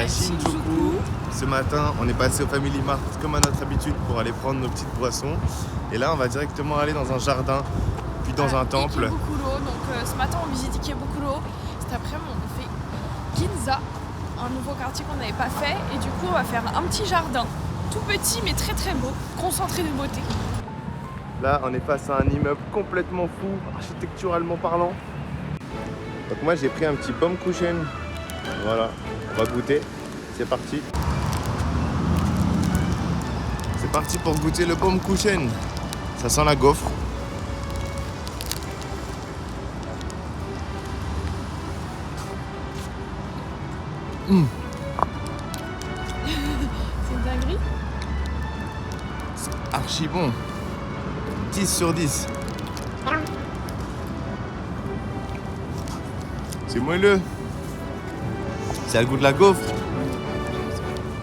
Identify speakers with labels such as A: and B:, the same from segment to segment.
A: Shinjuku. Ce matin, on est passé au Family Mart comme à notre habitude pour aller prendre nos petites boissons. Et là, on va directement aller dans un jardin, puis dans un temple.
B: Ikebukuro. Donc ce matin, on visite Ikebukuro. Cet après-midi, on fait Ginza, un nouveau quartier qu'on n'avait pas fait. Et du coup, on va faire un petit jardin, tout petit mais très très beau, concentré de beauté.
A: Là, on est face à un immeuble complètement fou, architecturalement parlant. Donc moi, j'ai pris un petit Baumkuchen. Voilà, on va goûter. C'est parti. C'est parti pour goûter le Baumkuchen. Ça sent la gaufre.
B: C'est une dinguerie.
A: C'est archi bon. 10 sur 10. C'est moelleux. Ça a le goût de la gaufre.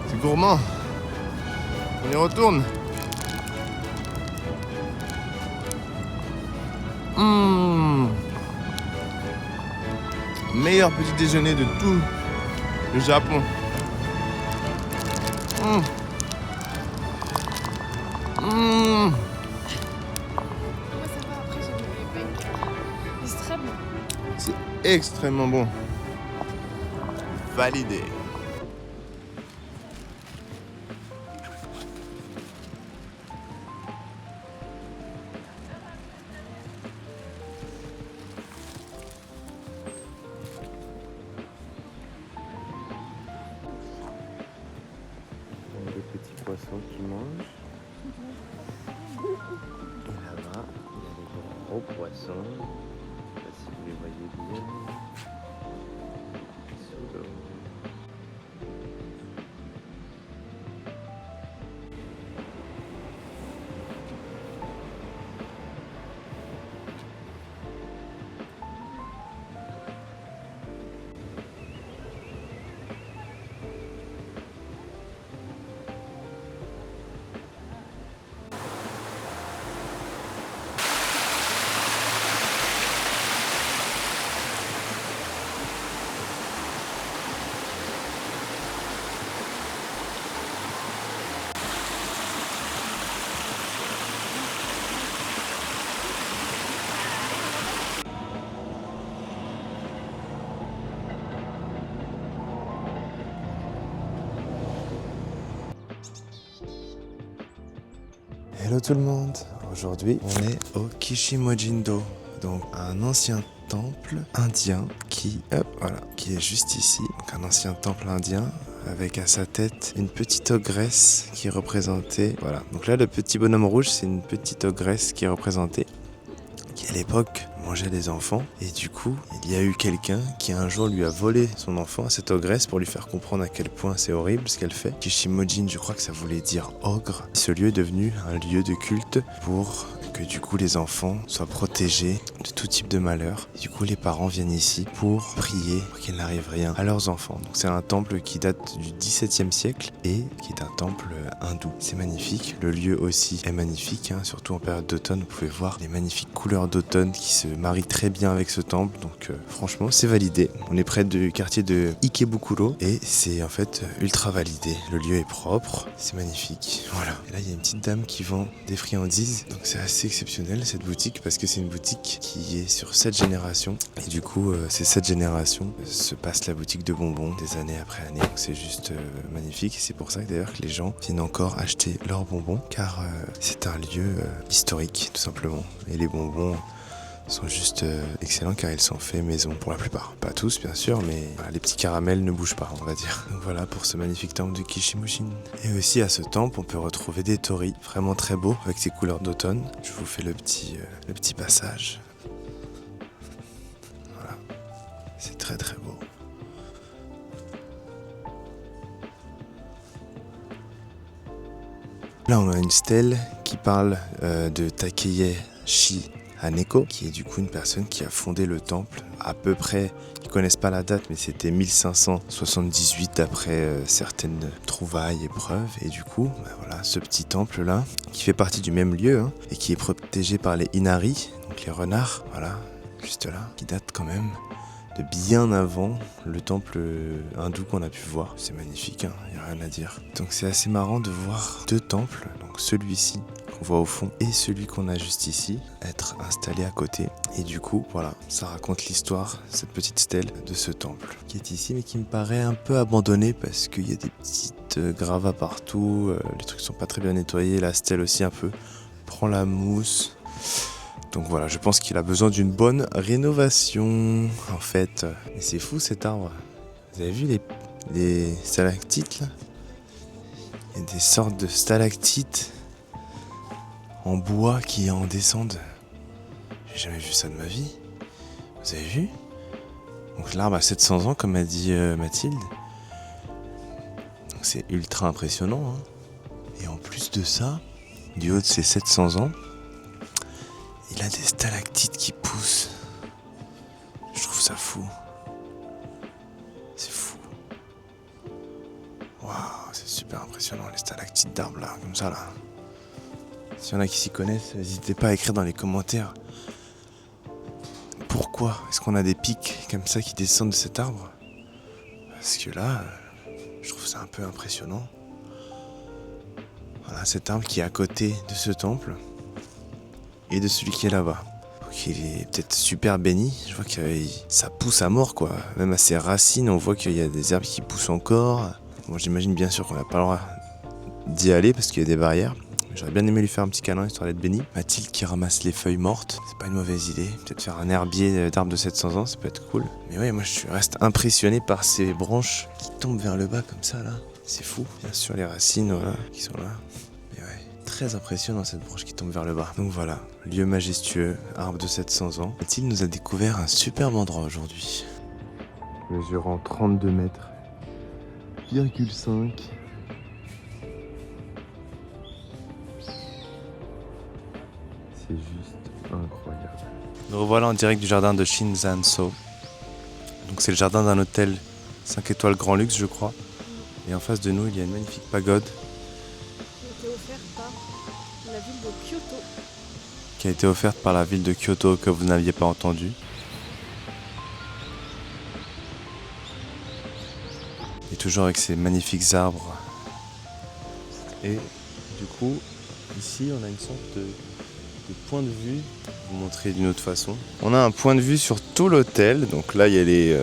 A: C'est gourmand. On y retourne. Meilleur petit déjeuner de tout le Japon.
B: Moi, ça va, après, j'ai les becs. Mais c'est très bon.
A: C'est extrêmement bon. Validé. Des petits poissons qui mangent. Et là-bas, il y a des gros poissons. Je sais pas si vous les voyez bien. Sous l'eau. Hello tout le monde, aujourd'hui on est au Kishimoji-do, donc un ancien temple indien qui est juste ici, donc un ancien temple indien avec à sa tête une petite ogresse qui est représentée, voilà, donc là le petit bonhomme rouge c'est une petite ogresse qui est représentée, qui à l'époque mangeait des enfants, et du coup il y a eu quelqu'un qui un jour lui a volé son enfant à cette ogresse pour lui faire comprendre à quel point c'est horrible ce qu'elle fait. Kishimojin, je crois que ça voulait dire ogre. Ce lieu est devenu un lieu de culte pour que du coup les enfants soient protégés de tout type de malheur. Et du coup les parents viennent ici pour prier pour qu'il n'arrive rien à leurs enfants. Donc c'est un temple qui date du XVIIe siècle et qui est un temple hindou. C'est magnifique, le lieu aussi est magnifique, hein. Surtout en période d'automne, vous pouvez voir les magnifiques couleurs d'automne qui se marient très bien avec ce temple. Donc franchement c'est validé. On est près du quartier de Ikebukuro et c'est en fait ultra validé. Le lieu est propre, c'est magnifique. Voilà. Et là il y a une petite dame qui vend des friandises. Donc c'est assez exceptionnel cette boutique parce que c'est une boutique qui est sur 7 générations et du coup ces 7 générations se passent la boutique de bonbons des années après années. Donc c'est juste magnifique et c'est pour ça que d'ailleurs que les gens viennent encore acheter leurs bonbons car c'est un lieu historique tout simplement et les bonbons sont juste excellents car ils sont faits maison pour la plupart. Pas tous bien sûr, mais voilà, les petits caramels ne bougent pas on va dire. Donc voilà pour ce magnifique temple de Kishimojin. Et aussi à ce temple on peut retrouver des torii vraiment très beaux avec ses couleurs d'automne. Je vous fais le petit passage. Voilà, c'est très très beau. Là on a une stèle qui parle de Takeshi Haneko, qui est du coup une personne qui a fondé le temple à peu près, ils connaissent pas la date, mais c'était 1578 d'après certaines trouvailles et preuves. Et du coup, voilà, ce petit temple là, qui fait partie du même lieu, hein, et qui est protégé par les Inari, donc les renards, voilà, juste là, qui date quand même de bien avant le temple hindou qu'on a pu voir. C'est magnifique, hein, y a rien à dire. Donc c'est assez marrant de voir deux temples, donc celui-ci qu'on voit au fond et celui qu'on a juste ici, être installés à côté. Et du coup, voilà, ça raconte l'histoire, cette petite stèle de ce temple qui est ici, mais qui me paraît un peu abandonné parce qu'il y a des petites gravats partout, les trucs sont pas très bien nettoyés, la stèle aussi un peu prend la mousse. Donc voilà, je pense qu'il a besoin d'une bonne rénovation, en fait. Et c'est fou cet arbre. Vous avez vu les stalactites là ? Il y a des sortes de stalactites en bois qui en descendent. J'ai jamais vu ça de ma vie. Vous avez vu ? Donc l'arbre a 700 ans, comme a dit Mathilde. Donc c'est ultra impressionnant. Hein. Et en plus de ça, du haut de ses 700 ans, il a des stalactites qui poussent. Je trouve ça fou. C'est fou. Waouh, c'est super impressionnant les stalactites d'arbres là, comme ça là. S'il y en a qui s'y connaissent, n'hésitez pas à écrire dans les commentaires. Pourquoi est-ce qu'on a des pics comme ça qui descendent de cet arbre ? Parce que là, je trouve ça un peu impressionnant. Voilà, cet arbre qui est à côté de ce temple. Et de celui qui est là-bas. Donc il est peut-être super béni. Je vois que ça pousse à mort quoi. Même à ses racines, on voit qu'il y a des herbes qui poussent encore. Bon, j'imagine bien sûr qu'on n'a pas le droit d'y aller parce qu'il y a des barrières. J'aurais bien aimé lui faire un petit câlin histoire d'être béni. Mathilde qui ramasse les feuilles mortes, c'est pas une mauvaise idée. Peut-être faire un herbier d'arbres de 700 ans, ça peut être cool. Mais ouais, moi je reste impressionné par ces branches qui tombent vers le bas comme ça là. C'est fou. Bien sûr les racines voilà, qui sont là. Très impressionnant cette branche qui tombe vers le bas. Donc voilà, lieu majestueux, arbre de 700 ans. Mathilde nous a découvert un superbe endroit aujourd'hui. Mesurant 32 mètres, 5. C'est juste incroyable. Nous revoilà en direct du jardin de Shinzanso. Donc c'est le jardin d'un hôtel 5 étoiles grand luxe je crois. Et en face de nous il y a une magnifique pagode. Qui a été offerte par la ville de Kyoto que vous n'aviez pas entendu. Et toujours avec ces magnifiques arbres. Et du coup, ici on a une sorte de point de vue. Je vais vous montrer d'une autre façon. On a un point de vue sur tout l'hôtel. Donc là il y a les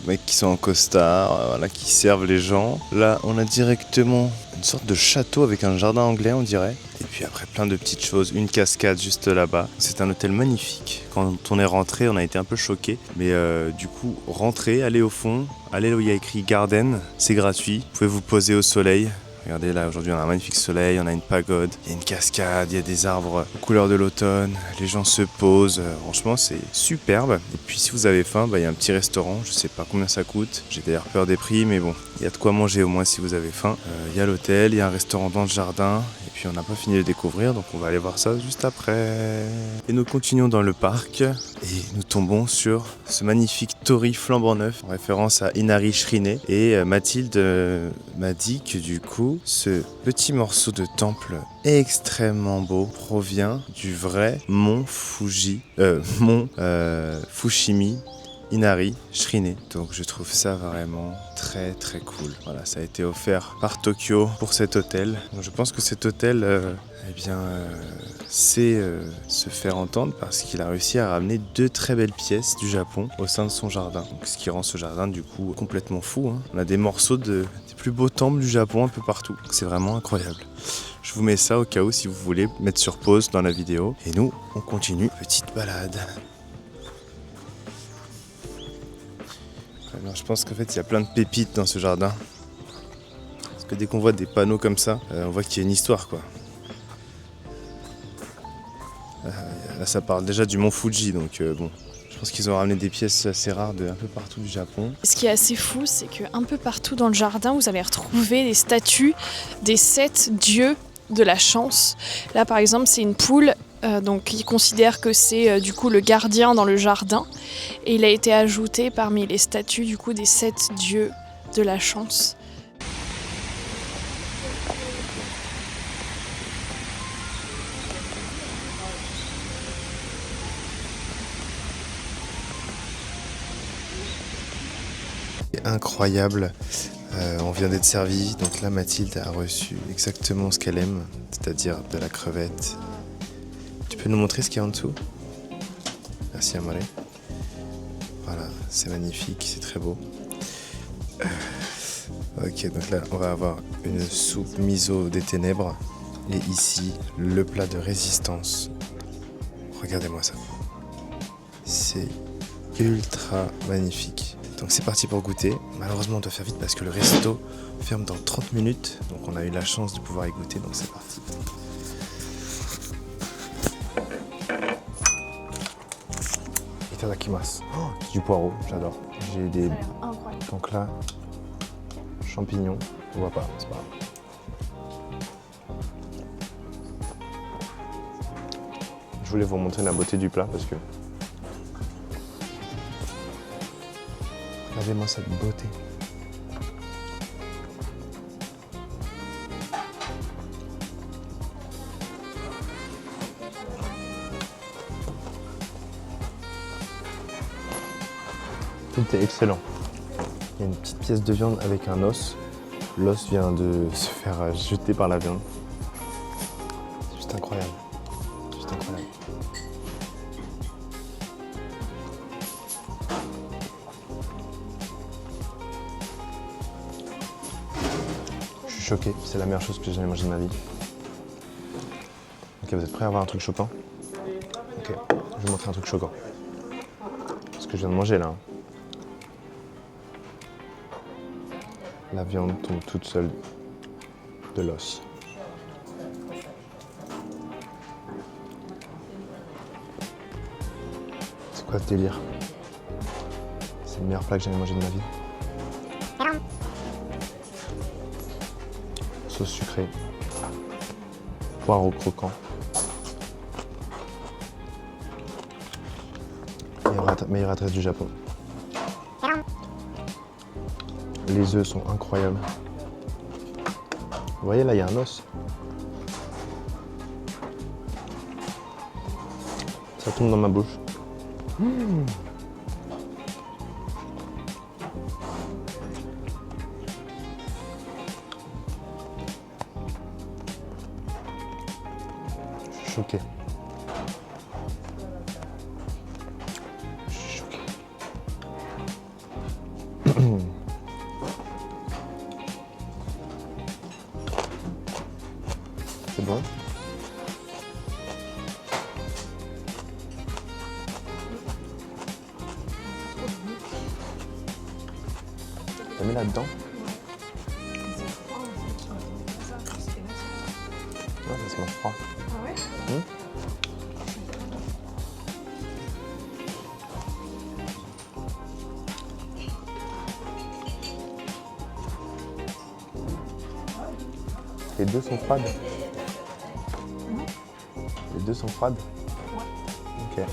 A: mecs qui sont en costard, voilà, qui servent les gens. Là on a directement une sorte de château avec un jardin anglais on dirait. Et puis après plein de petites choses, une cascade juste là-bas. C'est un hôtel magnifique. Quand on est rentré, on a été un peu choqués. Mais du coup, rentrez, allez au fond, allez là où il y a écrit Garden, c'est gratuit. Vous pouvez vous poser au soleil. Regardez là, aujourd'hui on a un magnifique soleil, on a une pagode, il y a une cascade, il y a des arbres aux couleurs de l'automne, les gens se posent, franchement c'est superbe. Et puis si vous avez faim, il y a un petit restaurant, je sais pas combien ça coûte, j'ai d'ailleurs peur des prix mais bon, il y a de quoi manger au moins si vous avez faim. Il y a l'hôtel, il y a un restaurant dans le jardin, et puis on n'a pas fini de découvrir, donc on va aller voir ça juste après. Et nous continuons dans le parc, et nous tombons sur ce magnifique torii flambant neuf, en référence à Inari Shrine, et Mathilde m'a dit que du coup, ce petit morceau de temple extrêmement beau provient du vrai mont Fushimi Inari Shrine. Donc je trouve ça vraiment très très cool. Voilà, ça a été offert par Tokyo pour cet hôtel. Donc, je pense que cet hôtel sait se faire entendre parce qu'il a réussi à ramener 2 très belles pièces du Japon au sein de son jardin. Donc, ce qui rend ce jardin du coup complètement fou. Hein. On a des morceaux des plus beaux temples du Japon un peu partout. Donc, c'est vraiment incroyable. Je vous mets ça au cas où si vous voulez mettre sur pause dans la vidéo. Et nous, on continue. Petite balade. Alors, je pense qu'en fait il y a plein de pépites dans ce jardin. Parce que dès qu'on voit des panneaux comme ça, on voit qu'il y a une histoire quoi. Là ça parle déjà du mont Fuji donc bon. Je pense qu'ils ont ramené des pièces assez rares de un peu partout du Japon.
B: Ce qui est assez fou, c'est qu'un peu partout dans le jardin, vous allez retrouver des statues des 7 dieux de la chance. Là par exemple c'est une poule. Donc il considère que c'est du coup le gardien dans le jardin et il a été ajouté parmi les statues du coup des 7 dieux de la chance.
A: incroyable. On vient d'être servi, donc là Mathilde a reçu exactement ce qu'elle aime, c'est-à-dire de la crevette. Tu peux nous montrer ce qu'il y a en dessous? Merci Amore. Voilà, c'est magnifique, c'est très beau. Ok, donc là on va avoir une soupe miso des ténèbres et ici le plat de résistance. Regardez-moi ça. C'est ultra magnifique. Donc c'est parti pour goûter. Malheureusement on doit faire vite parce que le resto ferme dans 30 minutes. Donc on a eu la chance de pouvoir y goûter, donc c'est parti. Itadakimasu. Oh, c'est du poireau, j'adore. J'ai des... Donc là, champignons, on voit pas, c'est pas grave. Je voulais vous montrer la beauté du plat parce que... Regardez-moi cette beauté. Tout est excellent. Il y a une petite pièce de viande avec un os. L'os vient de se faire jeter par la viande. C'est juste incroyable. Juste incroyable. Je suis choqué, c'est la meilleure chose que j'ai jamais mangée de ma vie. Ok, vous êtes prêts à avoir un truc choquant? Ok, je vais vous montrer un truc choquant. Ce que je viens de manger là. La viande tombe toute seule de l'os. C'est quoi ce délire? C'est le meilleur plat que j'ai jamais mangé de ma vie. Sauce sucrée. Poireau croquant. Meilleure adresse du Japon. Les œufs sont incroyables. Vous voyez là, il y a un os. Ça tombe dans ma bouche. Je suis choqué. Je suis choqué. C'est bon. T'as mis là-dedans? Ouais, ça se mange froid.
B: Ah ouais?
A: Les deux sont froides. Les deux sont froides? Ok.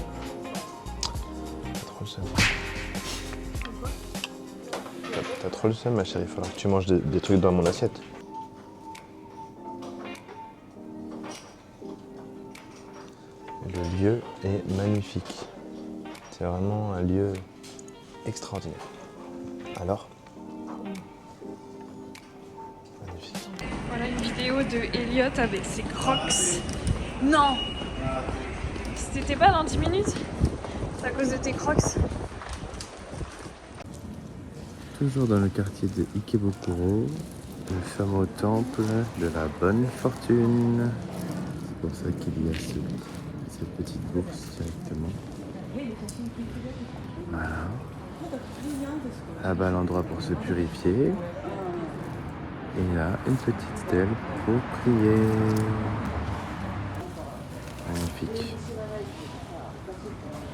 A: T'as trop le seum. T'as trop le seum, ma chérie. Il faudra que tu manges des trucs dans mon assiette. Le lieu est magnifique. C'est vraiment un lieu extraordinaire. Alors? Magnifique.
B: Voilà une vidéo de Elliot avec ses crocs. Non! C'était pas dans 10 minutes? C'est à cause de tes crocs?
A: Toujours dans le quartier de Ikebukuro, le fameux temple de la bonne fortune. C'est pour ça qu'il y a cette petite bourse directement. Voilà. Là-bas, l'endroit pour se purifier. Et là, une petite stèle pour prier. Magnifique.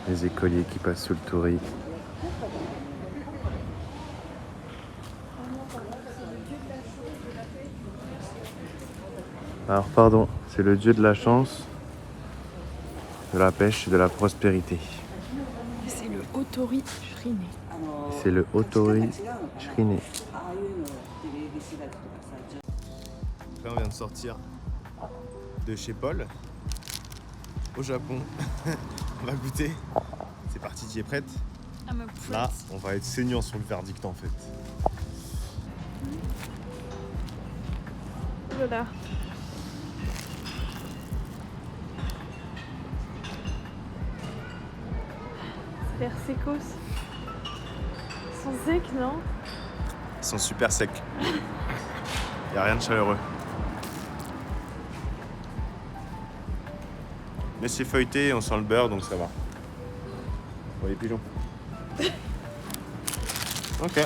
A: Les écoliers qui passent sous le torii. Alors pardon, c'est le dieu de la chance, de la pêche et de la prospérité.
B: C'est le Otori Shrine.
A: C'est le Otori Shrine. Là on vient de sortir de chez Paul, au Japon. On va goûter. C'est parti, tu es prête? Là, on va être saignant sur le verdict en fait.
B: Voilà. Ça a l'air sécos. Ils sont secs, non?
A: Ils sont super secs. Il n'y a rien de chaleureux. Mais c'est feuilleté, on sent le beurre donc ça va. Pour les pigeons. Ok.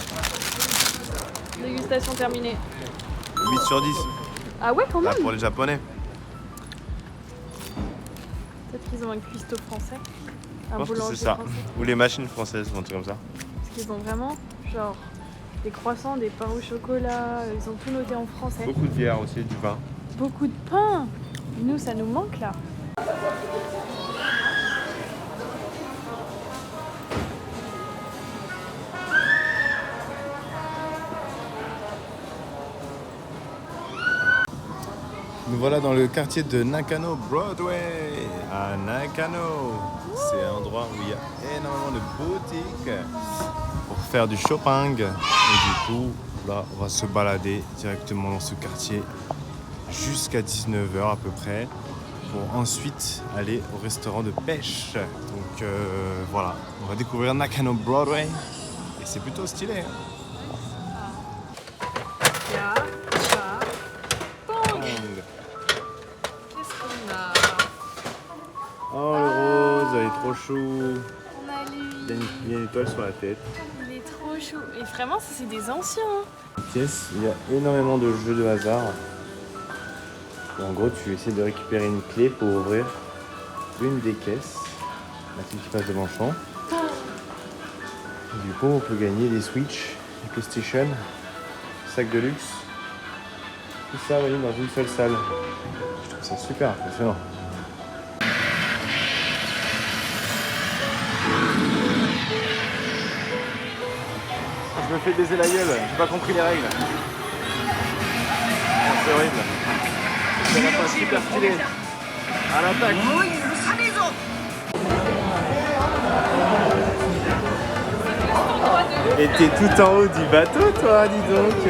B: Dégustation terminée.
A: 8 sur 10.
B: Ah ouais, quand même.
A: Là, pour les Japonais.
B: Peut-être qu'ils ont un cuistot français.
A: Je
B: Un
A: pense que
B: boulanger
A: c'est ça.
B: français.
A: Ou les machines françaises, ou un truc comme ça.
B: Parce qu'ils ont vraiment, genre, des croissants, des pains au chocolat. Ils ont tout noté en français.
A: Beaucoup de bière aussi, du vin.
B: Beaucoup de pain. Nous, ça nous manque là.
A: Nous voilà dans le quartier de Nakano Broadway, à Nakano. C'est un endroit où il y a énormément de boutiques pour faire du shopping. Et du coup, là, on va se balader directement dans ce quartier jusqu'à 19h à peu près, pour ensuite aller au restaurant de pêche. Donc voilà, on va découvrir Nakano Broadway et c'est plutôt stylé. Hein. Oh le rose, il est trop chou.
B: On a lui.
A: Il y a une étoile sur la tête.
B: Il est trop chou. Et vraiment, ça c'est des anciens. Hein.
A: Pièce, il y a énormément de jeux de hasard. Et en gros, tu essaies de récupérer une clé pour ouvrir une des caisses. Là, tu passes devant le champ. Du coup, on peut gagner des Switch, des PlayStation, sacs de luxe. Tout ça réuni dans une seule salle. Je trouve ça super impressionnant. Je me fais baiser la gueule, j'ai pas compris les règles. C'est horrible. C'est la pas super stylé. À l'attaque. Et t'es tout en haut du bateau, toi, dis donc.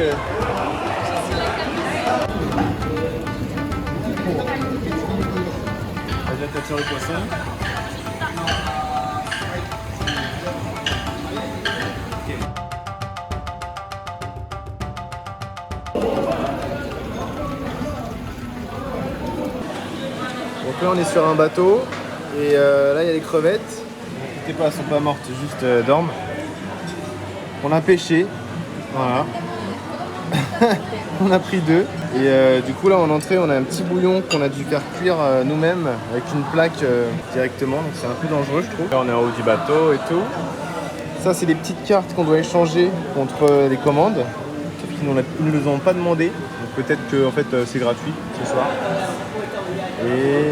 A: Déjà, t'as sur le poisson. Donc là, on est sur un bateau. Et là, il y a les crevettes. N'inquiétez pas, elles sont pas mortes, juste dorment. On a pêché, voilà. On a pris 2. Et du coup là en entrée on a un petit bouillon qu'on a dû faire cuire nous-mêmes avec une plaque directement. Donc c'est un peu dangereux je trouve. Là on est en haut du bateau et tout. Ça c'est des petites cartes qu'on doit échanger contre les commandes. Sauf qu'ils ne nous ont pas demandé. Donc peut-être que en fait c'est gratuit ce soir. Et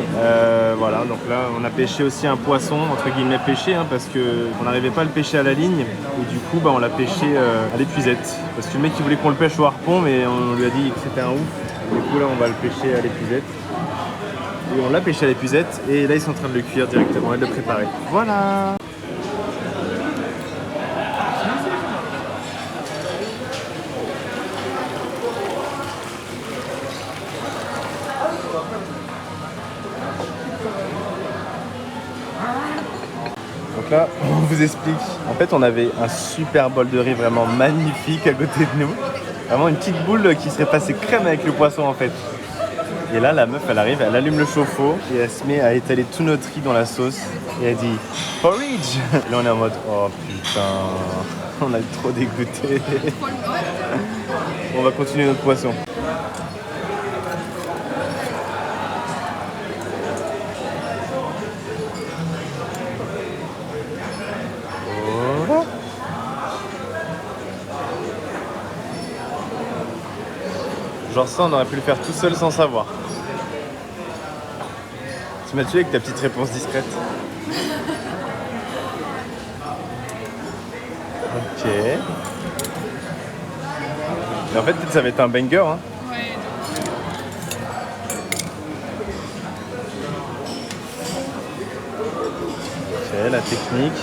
A: voilà, donc là on a pêché aussi un poisson, entre guillemets pêché, hein, parce qu'on n'arrivait pas à le pêcher à la ligne. Et du coup bah, on l'a pêché à l'épuisette. Parce que le mec il voulait qu'on le pêche au harpon, mais on lui a dit que c'était un ouf. Du coup là on va le pêcher à l'épuisette. Et on l'a pêché à l'épuisette et là ils sont en train de le cuire directement et de le préparer. Voilà. Donc là, on vous explique. En fait, on avait un super bol de riz vraiment magnifique à côté de nous. Vraiment une petite boule qui serait passée crème avec le poisson en fait. Et là, la meuf, elle arrive, elle allume le chauffe-eau et elle se met à étaler tout notre riz dans la sauce. Et elle dit « Porridge !» Et là, on est en mode « Oh putain, on a trop dégoûté. » On va continuer notre poisson. Genre ça, on aurait pu le faire tout seul sans savoir. Tu m'as tué avec ta petite réponse discrète. Ok. Mais en fait, peut-être ça va être un banger. Hein.
B: Ouais.
A: Ok, la technique.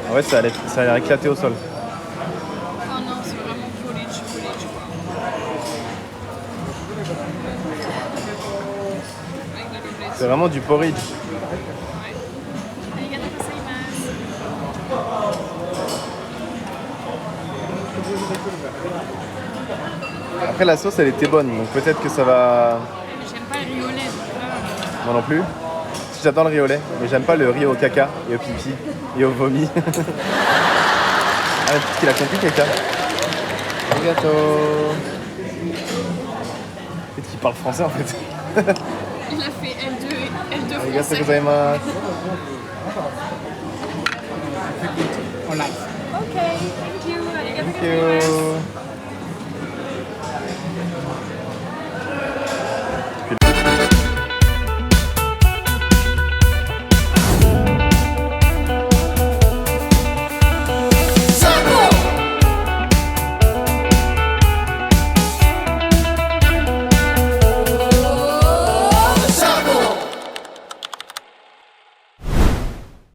A: Ah ouais, ça a l'air éclaté au sol.
B: Oh non, c'est vraiment porridge. Avec de l'omelette.
A: C'est vraiment du porridge.
B: Arigato gozaimasu.
A: Après la sauce elle était bonne, donc peut-être que ça va...
B: Mais j'aime pas le riz au lait, donc là...
A: Moi non plus. Si, j'adore le riz au lait, mais j'aime pas le riz au caca et au pipi et au vomi. Ah, peut-être qu'il a compris caca. Arigato. Peut-être qu'il parle français en fait.
B: Il a fait L2
A: Arigato
B: français.
A: gozaimasu.
C: On live.
B: Ok, thank you. Arigato
A: Thank
B: gozaimasu.
A: you.